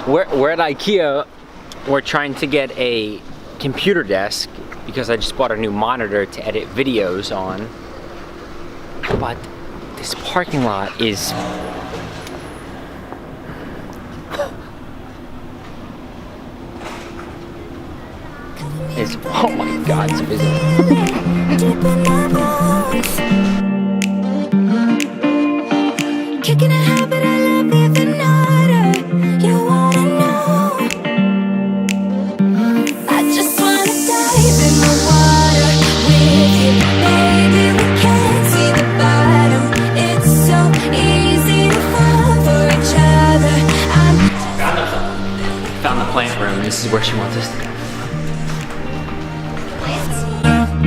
We're at IKEA. We're trying to get a computer desk because I just bought a new monitor to edit videos on. But this parking lot is oh my god, it's busy. Kicking a habit, I love even harder. You wanna know? I just wanna dive in the water with you. Maybe we can't see the bottom. It's so easy to fall for each other. Found the plant room. This is where she wants us to go.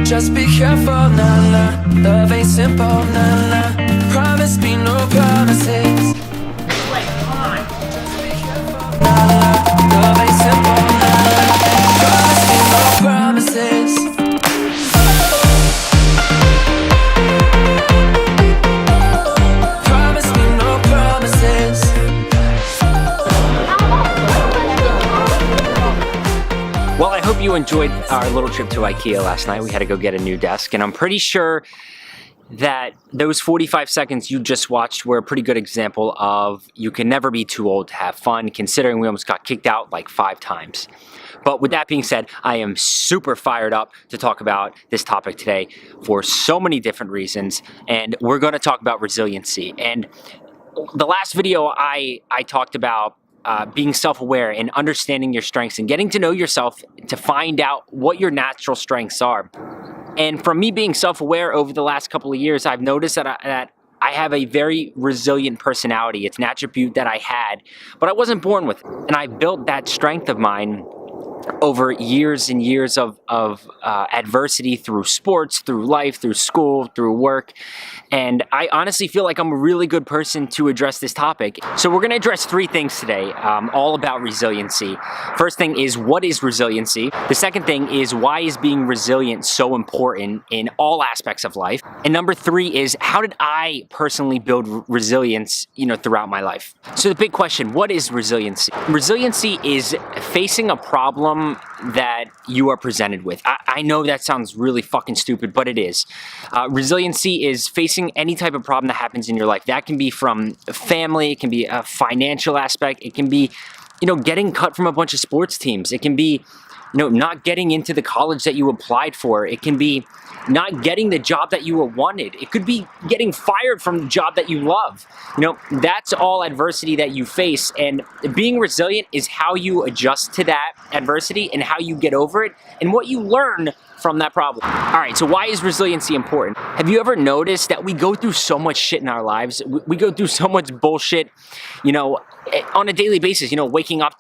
Just be careful, nah, nah. Love ain't simple, nah, nah. Promise me no promises. Wait, hold on. Just be careful, nah, nah. Love ain't simple, nah, nah. Promise me no promises. Promise me no promises. Well, I hope you enjoyed our little trip to IKEA last night. We had to go get a new desk, and I'm pretty sure that those 45 seconds you just watched were a pretty good example of you can never be too old to have fun, considering we almost got kicked out like 5 times. But with that being said, I am super fired up to talk about this topic today for so many different reasons, and we're going to talk about resiliency. And the last video I talked about being self-aware and understanding your strengths and getting to know yourself to find out what your natural strengths are. And from me being self-aware over the last couple of years, I've noticed that I have a very resilient personality. It's an attribute that I had, but I wasn't born with it. And I built that strength of mine over years and years of adversity through sports, through life, through school, through work. And I honestly feel like I'm a really good person to address this topic. So we're going to address 3 things today, all about resiliency. First thing is, what is resiliency? The second thing is, why is being resilient so important in all aspects of life? And number 3 is, how did I personally build resilience, throughout my life? So the big question, what is resiliency? Resiliency is facing a problem that you are presented with. I know that sounds really fucking stupid, but it is. Resiliency is facing any type of problem that happens in your life. That can be from family, it can be a financial aspect, it can be, getting cut from a bunch of sports teams. It can be, not getting into the college that you applied for. It can be not getting the job that you wanted. It could be getting fired from the job that you love. That's all adversity that you face, and being resilient is how you adjust to that adversity and how you get over it and what you learn from that problem. All right, so why is resiliency important? Have you ever noticed that we go through so much shit in our lives? We go through so much bullshit, on a daily basis, waking up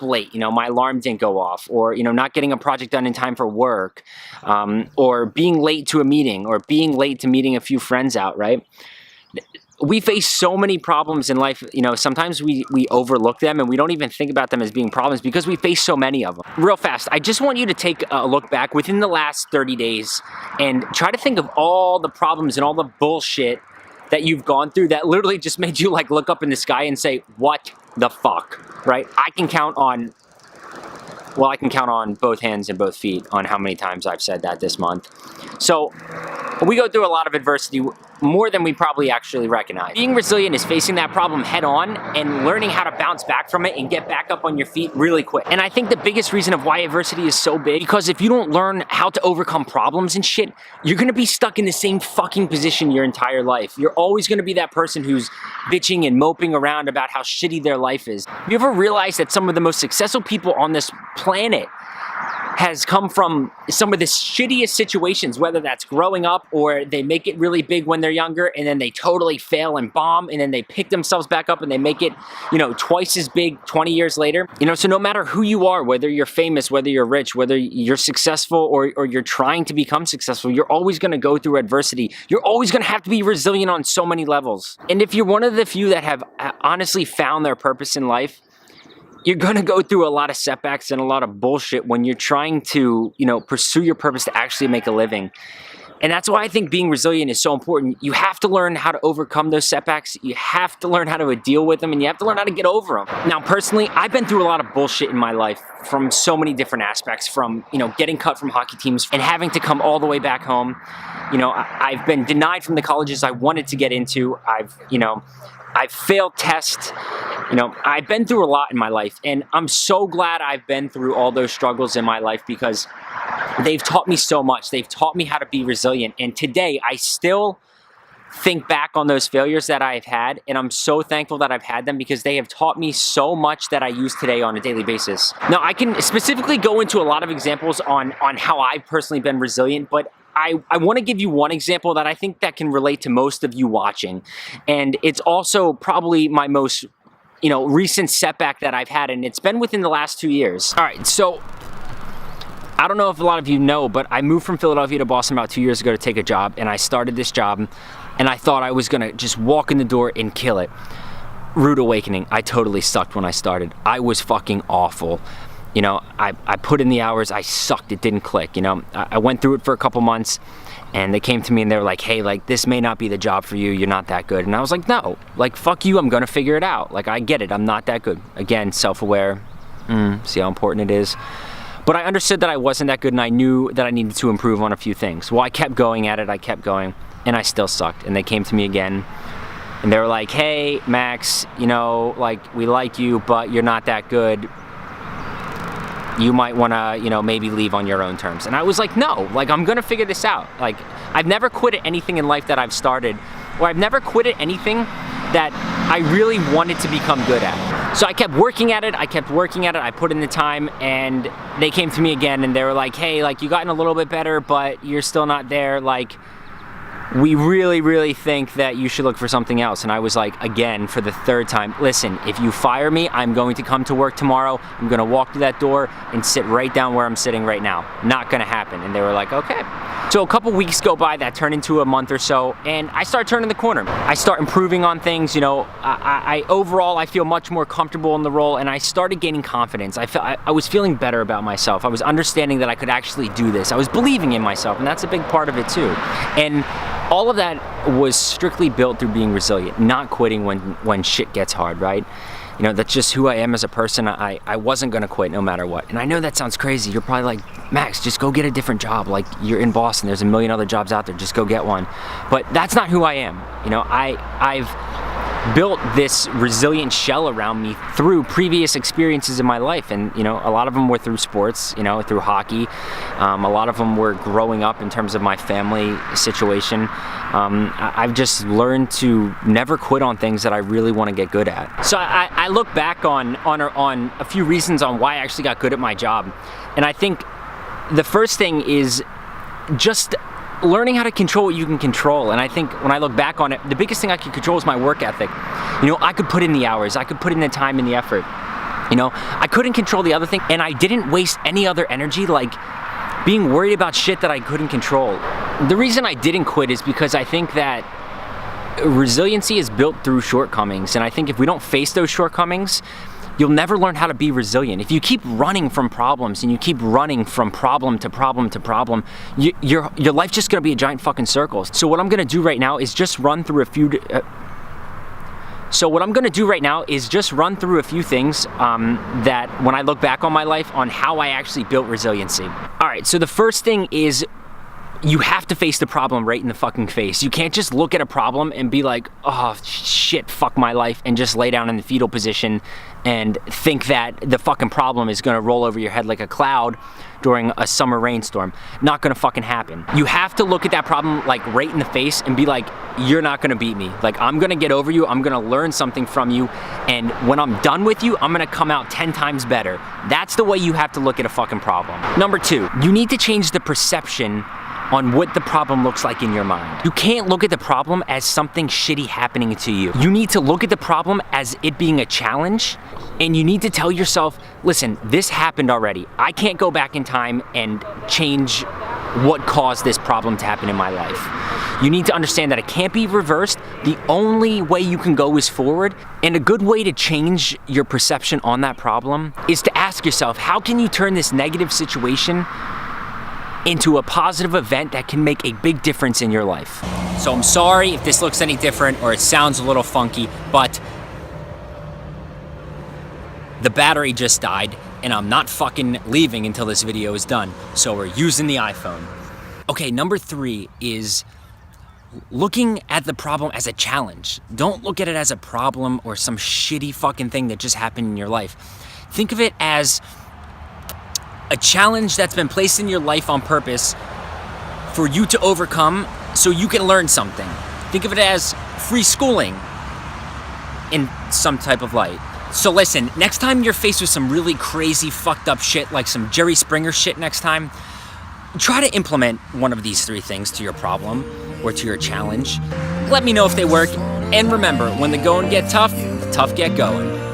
late, my alarm didn't go off, or, not getting a project done in time for work, or being late to a meeting, or being late to meeting a few friends out, right? We face so many problems in life, sometimes we overlook them and we don't even think about them as being problems because we face so many of them. Real fast, I just want you to take a look back within the last 30 days and try to think of all the problems and all the bullshit that you've gone through that literally just made you look up in the sky and say, what the fuck, right? I can count on both hands and both feet on how many times I've said that this month. So we go through a lot of adversity, more than we probably actually recognize. Being resilient is facing that problem head on and learning how to bounce back from it and get back up on your feet really quick. And I think the biggest reason of why adversity is so big, because if you don't learn how to overcome problems and shit, you're gonna be stuck in the same fucking position your entire life. You're always gonna be that person who's bitching and moping around about how shitty their life is. Have you ever realized that some of the most successful people on this planet has come from some of the shittiest situations, whether that's growing up or they make it really big when they're younger and then they totally fail and bomb and then they pick themselves back up and they make it, twice as big 20 years later. So no matter who you are, whether you're famous, whether you're rich, whether you're successful or you're trying to become successful, you're always gonna go through adversity. You're always gonna have to be resilient on so many levels. And if you're one of the few that have honestly found their purpose in life, you're gonna go through a lot of setbacks and a lot of bullshit when you're trying to, pursue your purpose to actually make a living. And that's why I think being resilient is so important. You have to learn how to overcome those setbacks. You have to learn how to deal with them, and you have to learn how to get over them. Now, personally, I've been through a lot of bullshit in my life from so many different aspects, from, getting cut from hockey teams and having to come all the way back home. I've been denied from the colleges I wanted to get into. I've failed tests. I've been through a lot in my life, and I'm so glad I've been through all those struggles in my life, because they've taught me so much. They've taught me how to be resilient. And today, I still think back on those failures that I've had, and I'm so thankful that I've had them, because they have taught me so much that I use today on a daily basis. Now, I can specifically go into a lot of examples on how I've personally been resilient, but I want to give you one example that I think that can relate to most of you watching. And it's also probably my most, recent setback that I've had, and it's been within the last 2 years. All right, so I don't know if a lot of you know, but I moved from Philadelphia to Boston about 2 years ago to take a job, and I started this job, and I thought I was gonna just walk in the door and kill it. Rude awakening, I totally sucked when I started. I was fucking awful. I put in the hours, I sucked, it didn't click. I went through it for a couple months, and they came to me and they were like, hey, this may not be the job for you, you're not that good. And I was like, no, fuck you, I'm gonna figure it out. I get it, I'm not that good. Again, self-aware, see how important it is. But I understood that I wasn't that good, and I knew that I needed to improve on a few things. Well, I kept going at it, I kept going, and I still sucked. And they came to me again, and they were like, hey, Max, we like you, but you're not that good. You might wanna, maybe leave on your own terms. And I was like, no, I'm gonna figure this out. I've never quit at anything in life that I've started, or I've never quit at anything that I really wanted to become good at. So I kept working at it, I put in the time, and they came to me again, and they were like, hey, you gotten a little bit better, but you're still not there, we really, really think that you should look for something else. And I was like, again, for the third time, listen, if you fire me, I'm going to come to work tomorrow, I'm gonna walk through that door and sit right down where I'm sitting right now. Not gonna happen. And they were like, okay. So a couple weeks go by, that turned into a month or so, and I start turning the corner. I start improving on things, overall, I feel much more comfortable in the role, and I started gaining confidence. I was feeling better about myself. I was understanding that I could actually do this. I was believing in myself, and that's a big part of it too. And all of that was strictly built through being resilient, not quitting when shit gets hard, right? That's just who I am as a person. I wasn't gonna quit no matter what. And I know that sounds crazy. You're probably like, Max, just go get a different job. You're in Boston, there's a million other jobs out there, just go get one. But that's not who I am. I've built this resilient shell around me through previous experiences in my life, and a lot of them were through sports, through hockey. A lot of them were growing up in terms of my family situation. I've just learned to never quit on things that I really want to get good at. So I look back on a few reasons on why I actually got good at my job, and I think the first thing is just learning how to control what you can control. And I think when I look back on it, the biggest thing I could control is my work ethic. I could put in the hours, I could put in the time and the effort. I couldn't control the other thing, and I didn't waste any other energy being worried about shit that I couldn't control. The reason I didn't quit is because I think that resiliency is built through shortcomings, and I think if we don't face those shortcomings, you'll never learn how to be resilient. If you keep running from problems and you keep running from problem to problem to problem, your life's just gonna be a giant fucking circle. So what I'm gonna do right now is just run through a few things that when I look back on my life, on how I actually built resiliency. All right, so the first thing is, you have to face the problem right in the fucking face. You can't just look at a problem and be like, oh shit, fuck my life, and just lay down in the fetal position and think that the fucking problem is gonna roll over your head like a cloud during a summer rainstorm. Not gonna fucking happen. You have to look at that problem right in the face and be like, you're not gonna beat me. I'm gonna get over you, I'm gonna learn something from you, and when I'm done with you, I'm gonna come out 10 times better. That's the way you have to look at a fucking problem. Number two, you need to change the perception on what the problem looks like in your mind. You can't look at the problem as something shitty happening to you. You need to look at the problem as it being a challenge, and you need to tell yourself, listen, this happened already. I can't go back in time and change what caused this problem to happen in my life. You need to understand that it can't be reversed. The only way you can go is forward, and a good way to change your perception on that problem is to ask yourself, how can you turn this negative situation into a positive event that can make a big difference in your life. So I'm sorry if this looks any different or it sounds a little funky, but the battery just died and I'm not fucking leaving until this video is done. So we're using the iPhone. Okay, number 3 is looking at the problem as a challenge. Don't look at it as a problem or some shitty fucking thing that just happened in your life. Think of it as a challenge that's been placed in your life on purpose for you to overcome so you can learn something. Think of it as free schooling in some type of light. So listen, next time you're faced with some really crazy fucked up shit, like some Jerry Springer shit next time, try to implement one of these 3 things to your problem or to your challenge. Let me know if they work. And remember, when the going get tough, the tough get going.